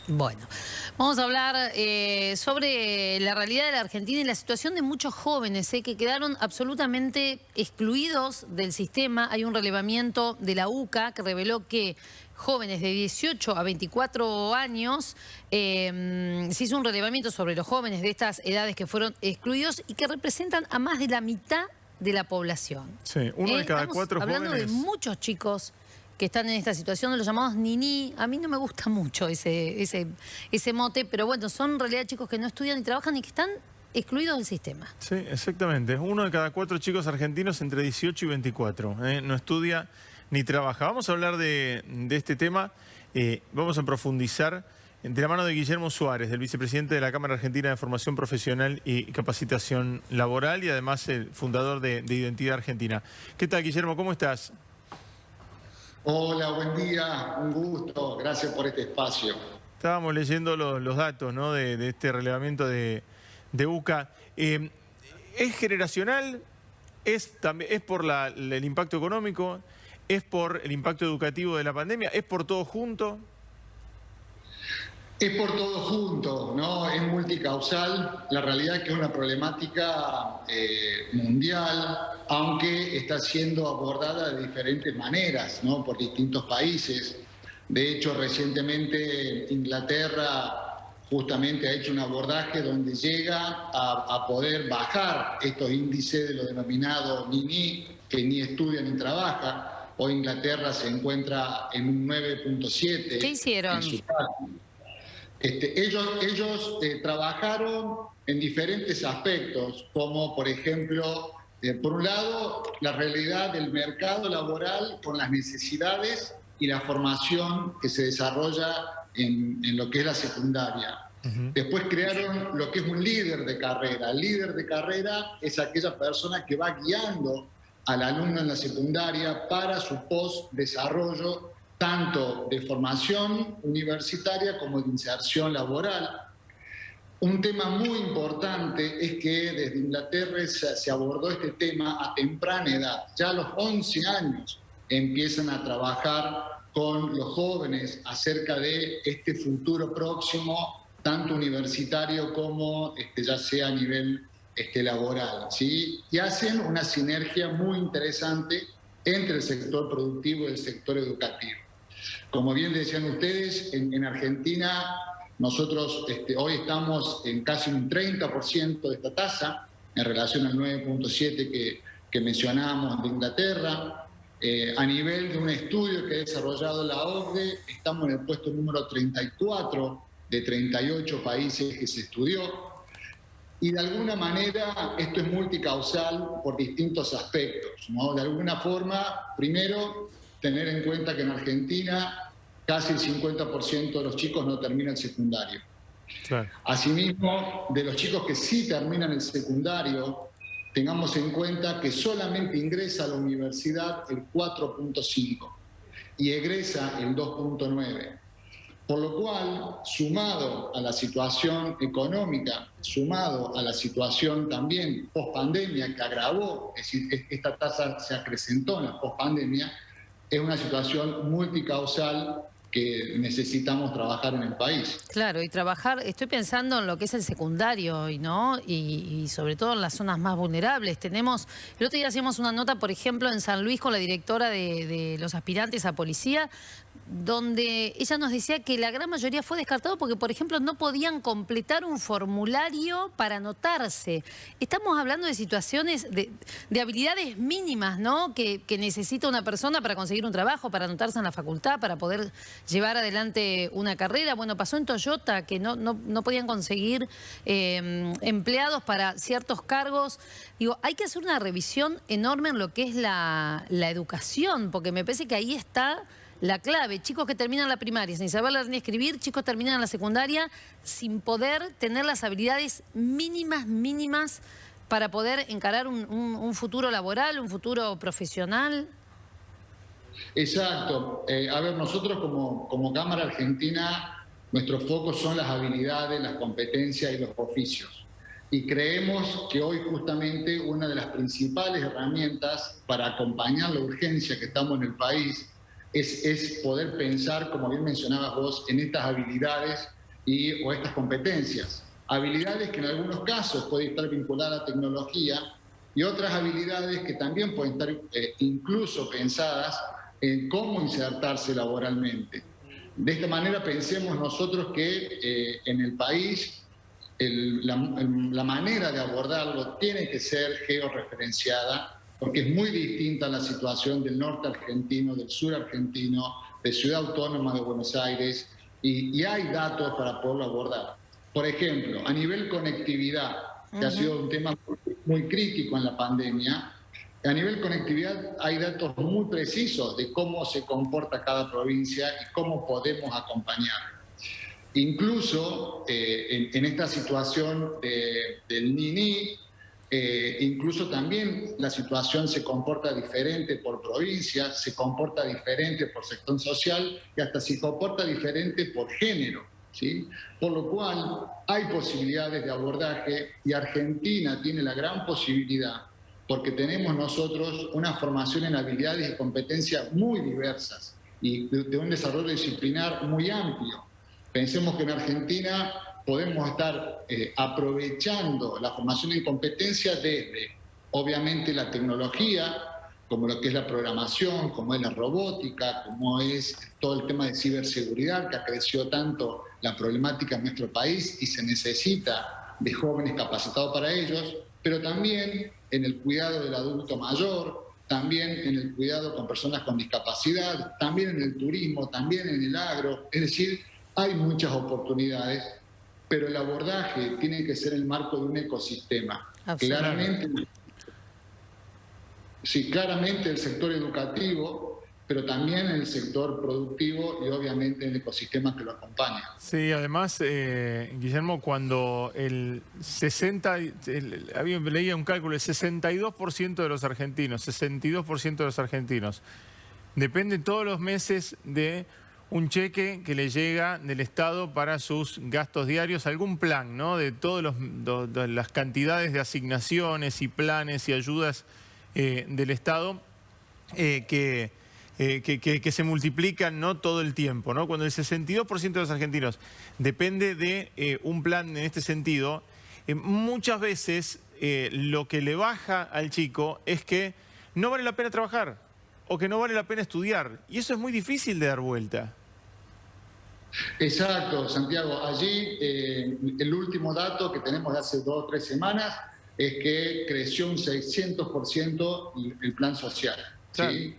Bueno, vamos a hablar sobre la realidad de la Argentina y la situación de muchos jóvenes que quedaron absolutamente excluidos del sistema. Hay un relevamiento de la UCA que reveló que jóvenes de 18 a 24 años, se hizo un relevamiento sobre los jóvenes de estas edades que fueron excluidos y que representan a más de la mitad de la población. Sí, uno de cada Estamos cuatro hablando jóvenes. de muchos chicos que están en esta situación de los llamados niní. A mí no me gusta mucho ese mote, pero bueno, son en realidad chicos que no estudian ni trabajan y que están excluidos del sistema. Sí, exactamente. Uno de cada cuatro chicos argentinos entre 18 y 24. No estudia ni trabaja. Vamos a hablar de este tema. Vamos a profundizar de la mano de Guillermo Suárez, del vicepresidente de la Cámara Argentina de Formación Profesional y Capacitación Laboral y además el fundador de Identidad Argentina. ¿Qué tal, Guillermo? ¿Cómo estás? Hola, buen día, un gusto, gracias por este espacio. Estábamos leyendo los datos, ¿no?, de este relevamiento de UCA. ¿Es generacional? ¿Es por el impacto económico? ¿Es por el impacto educativo de la pandemia? ¿Es por todo junto? Es por todo junto, ¿no? Es multicausal. La realidad es que es una problemática mundial, aunque está siendo abordada de diferentes maneras, ¿no?, por distintos países. De hecho, recientemente Inglaterra justamente ha hecho un abordaje donde llega a poder bajar estos índices de lo denominado niní, que ni estudia ni trabaja. Hoy Inglaterra se encuentra en un 9.7. ¿Qué hicieron? Ellos trabajaron en diferentes aspectos, como por ejemplo, por un lado, la realidad del mercado laboral con las necesidades y la formación que se desarrolla en lo que es la secundaria. Después crearon lo que es un líder de carrera. El líder de carrera es aquella persona que va guiando al alumno en la secundaria para su post-desarrollo, tanto de formación universitaria como de inserción laboral. Un tema muy importante es que desde Inglaterra se abordó este tema a temprana edad. Ya a los 11 años empiezan a trabajar con los jóvenes acerca de este futuro próximo, tanto universitario como ya sea a nivel laboral, ¿sí? Y hacen una sinergia muy interesante entre el sector productivo y el sector educativo. Como bien decían ustedes, en Argentina nosotros hoy estamos en casi un 30% de esta tasa en relación al 9.7 que mencionábamos de Inglaterra. A nivel de un estudio que ha desarrollado la OCDE, estamos en el puesto número 34 de 38 países que se estudió. Y de alguna manera esto es multicausal por distintos aspectos, ¿no? De alguna forma, primero, tener en cuenta que en Argentina casi el 50% de los chicos no terminan el secundario. Claro. Asimismo, de los chicos que sí terminan el secundario, tengamos en cuenta que solamente ingresa a la universidad el 4.5 y egresa el 2.9. Por lo cual, sumado a la situación económica, sumado a la situación también post-pandemia que agravó, es decir, esta tasa se acrecentó en la post-pandemia, es una situación multicausal que necesitamos trabajar en el país. Claro, y trabajar, estoy pensando en lo que es el secundario hoy, ¿no? Y sobre todo en las zonas más vulnerables. El otro día hacíamos una nota, por ejemplo, en San Luis con la directora de los aspirantes a policía, donde ella nos decía que la gran mayoría fue descartado porque, por ejemplo, no podían completar un formulario para anotarse. Estamos hablando de situaciones de habilidades mínimas, ¿no?, que necesita una persona para conseguir un trabajo, para anotarse en la facultad, para poder llevar adelante una carrera. Bueno, pasó en Toyota que no podían conseguir empleados para ciertos cargos. Digo, hay que hacer una revisión enorme en lo que es la educación, porque me parece que ahí está la clave. Chicos que terminan la primaria sin saber leer ni escribir, chicos terminan la secundaria sin poder tener las habilidades mínimas para poder encarar un futuro laboral, un futuro profesional. Exacto. A ver, nosotros como Cámara Argentina, nuestros focos son las habilidades, las competencias y los oficios. Y creemos que hoy justamente una de las principales herramientas para acompañar la urgencia que estamos en el país es poder pensar, como bien mencionabas vos, en estas habilidades o estas competencias. Habilidades que en algunos casos pueden estar vinculadas a la tecnología y otras habilidades que también pueden estar incluso pensadas en cómo insertarse laboralmente. De esta manera pensemos nosotros que en el país la manera de abordarlo tiene que ser georreferenciada, porque es muy distinta la situación del norte argentino, del sur argentino, de Ciudad Autónoma de Buenos Aires, y hay datos para poderlo abordar. Por ejemplo, a nivel conectividad, que ha sido un tema muy crítico en la pandemia, a nivel conectividad hay datos muy precisos de cómo se comporta cada provincia y cómo podemos acompañar. Incluso en esta situación del Niní, incluso también la situación se comporta diferente por provincia, se comporta diferente por sector social y hasta se comporta diferente por género, ¿sí? Por lo cual hay posibilidades de abordaje y Argentina tiene la gran posibilidad porque tenemos nosotros una formación en habilidades y competencias muy diversas y de un desarrollo disciplinar muy amplio. Pensemos que en Argentina podemos estar aprovechando la formación en competencia desde, obviamente, la tecnología, como lo que es la programación, como es la robótica, como es todo el tema de ciberseguridad, que ha crecido tanto la problemática en nuestro país y se necesita de jóvenes capacitados para ellos, pero también en el cuidado del adulto mayor, también en el cuidado con personas con discapacidad, también en el turismo, también en el agro. Es decir, hay muchas oportunidades, pero el abordaje tiene que ser el marco de un ecosistema. Claramente el sector educativo, pero también el sector productivo y obviamente el ecosistema que lo acompaña. Sí, además, Guillermo, cuando leía un cálculo, el 62% de los argentinos, 62% de los argentinos, dependen todos los meses de un cheque que le llega del Estado para sus gastos diarios, algún plan, ¿no? De todas las cantidades de asignaciones y planes y ayudas del Estado que se multiplican, ¿no?, todo el tiempo, ¿no? Cuando el 62% de los argentinos depende de un plan en este sentido, muchas veces lo que le baja al chico es que no vale la pena trabajar o que no vale la pena estudiar. Y eso es muy difícil de dar vuelta. Exacto, Santiago. Allí el último dato que tenemos de hace 2 o 3 semanas es que creció un 600% el plan social. Claro. ¿Sí?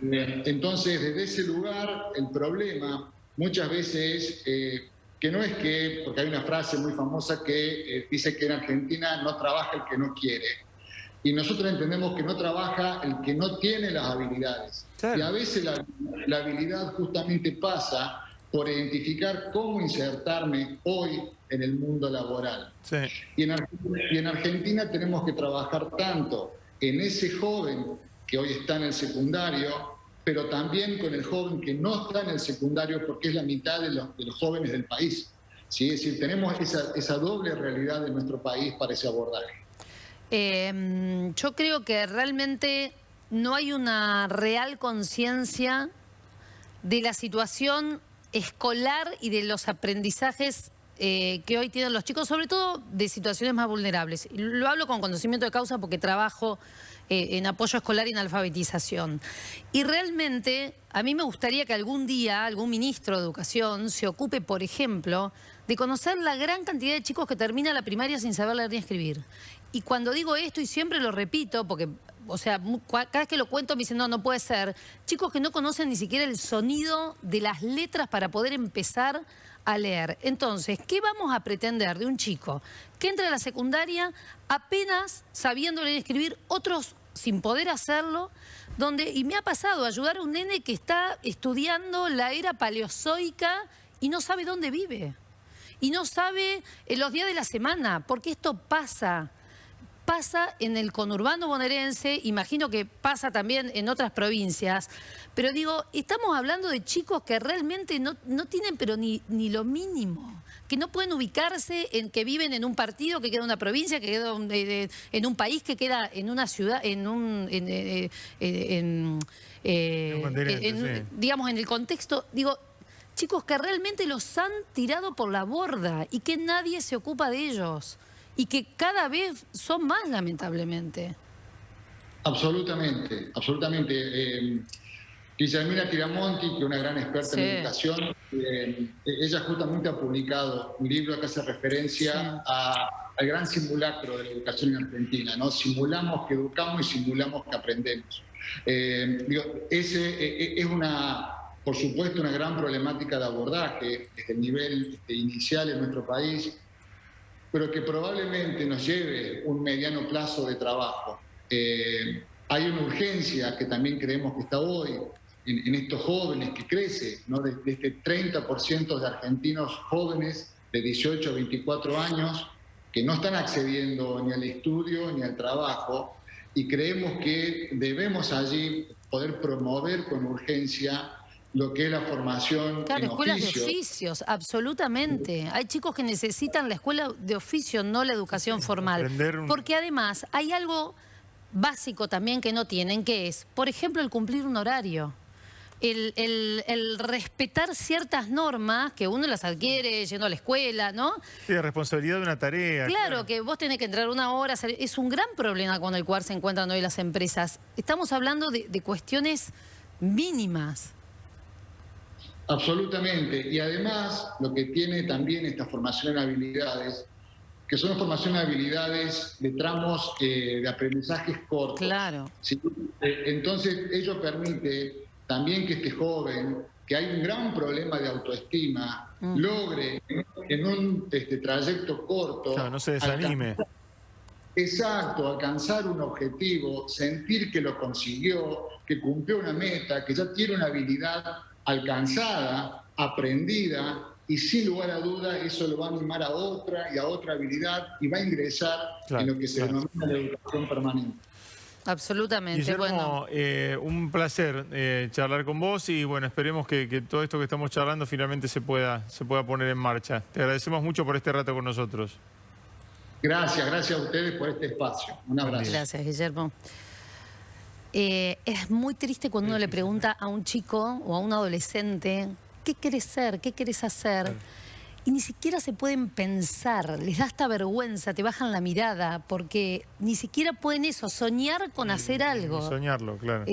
Entonces, desde ese lugar, el problema muchas veces es que no es que, porque hay una frase muy famosa que dice que en Argentina no trabaja el que no quiere. Y nosotros entendemos que no trabaja el que no tiene las habilidades. Claro. Y a veces la habilidad justamente pasa por identificar cómo insertarme hoy en el mundo laboral. Sí. Y en Argentina tenemos que trabajar tanto en ese joven que hoy está en el secundario, pero también con el joven que no está en el secundario porque es la mitad de los jóvenes del país. ¿Sí? Es decir, tenemos esa doble realidad de nuestro país para ese abordaje. Yo creo que realmente no hay una real conciencia de la situación escolar y de los aprendizajes que hoy tienen los chicos, sobre todo de situaciones más vulnerables. Lo hablo con conocimiento de causa porque trabajo en apoyo escolar y en alfabetización. Y realmente a mí me gustaría que algún día algún ministro de Educación se ocupe, por ejemplo, de conocer la gran cantidad de chicos que terminan la primaria sin saber leer ni escribir. Y cuando digo esto, y siempre lo repito, porque, o sea, cada vez que lo cuento me dicen, no, no puede ser. Chicos que no conocen ni siquiera el sonido de las letras para poder empezar a leer. Entonces, ¿qué vamos a pretender de un chico que entra a la secundaria apenas sabiendo leer y escribir, otros sin poder hacerlo? Y me ha pasado ayudar a un nene que está estudiando la era paleozoica y no sabe dónde vive. Y no sabe los días de la semana, porque esto pasa en el conurbano bonaerense, imagino que pasa también en otras provincias, pero digo, estamos hablando de chicos que realmente no tienen pero ni lo mínimo, que no pueden ubicarse en que viven en un partido que queda en una provincia, que queda en un país, que queda en una ciudad, digamos, en el contexto, digo, chicos que realmente los han tirado por la borda y que nadie se ocupa de ellos y que cada vez son más, lamentablemente. Absolutamente, absolutamente. Guillermina Tiramonti, que es una gran experta en educación, ella justamente ha publicado un libro que hace referencia al gran simulacro de la educación en Argentina, ¿no? Simulamos que educamos y simulamos que aprendemos. Ese es por supuesto, una gran problemática de abordaje desde el nivel inicial en nuestro país, pero que probablemente nos lleve un mediano plazo de trabajo. Hay una urgencia que también creemos que está hoy en estos jóvenes que crece, ¿no? De este 30% de argentinos jóvenes de 18 a 24 años que no están accediendo ni al estudio ni al trabajo, y creemos que debemos allí poder promover con urgencia lo que es la formación Claro, en escuelas oficios. de oficios, absolutamente. Hay chicos que necesitan la escuela de oficio, no la educación formal. Porque además hay algo básico también que no tienen, que es, por ejemplo, el cumplir un horario. El respetar ciertas normas que uno las adquiere yendo a la escuela, ¿no? Sí, la responsabilidad de una tarea. Claro, que vos tenés que entrar una hora. Es un gran problema con el cual se encuentran hoy las empresas. Estamos hablando de cuestiones mínimas. Absolutamente. Y además, lo que tiene también esta formación en habilidades, que son formación en habilidades de tramos de aprendizajes cortos. Claro. ¿Sí? Entonces, ello permite también que este joven, que hay un gran problema de autoestima, logre en un trayecto corto... Claro, no se desanime. Alcanzar un objetivo, sentir que lo consiguió, que cumplió una meta, que ya tiene una habilidad alcanzada, aprendida, y sin lugar a duda eso lo va a animar a otra y a otra habilidad y va a ingresar en lo que se denomina la educación permanente. Absolutamente. Guillermo, un placer charlar con vos y bueno, esperemos que todo esto que estamos charlando finalmente se pueda poner en marcha. Te agradecemos mucho por este rato con nosotros. Gracias a ustedes por este espacio. Un abrazo. Gracias, Guillermo. Es muy triste cuando uno le pregunta a un chico o a un adolescente ¿qué querés ser? ¿Qué querés hacer? Y ni siquiera se pueden pensar, les da hasta vergüenza, te bajan la mirada, porque ni siquiera pueden soñar con hacer algo. Soñarlo, claro.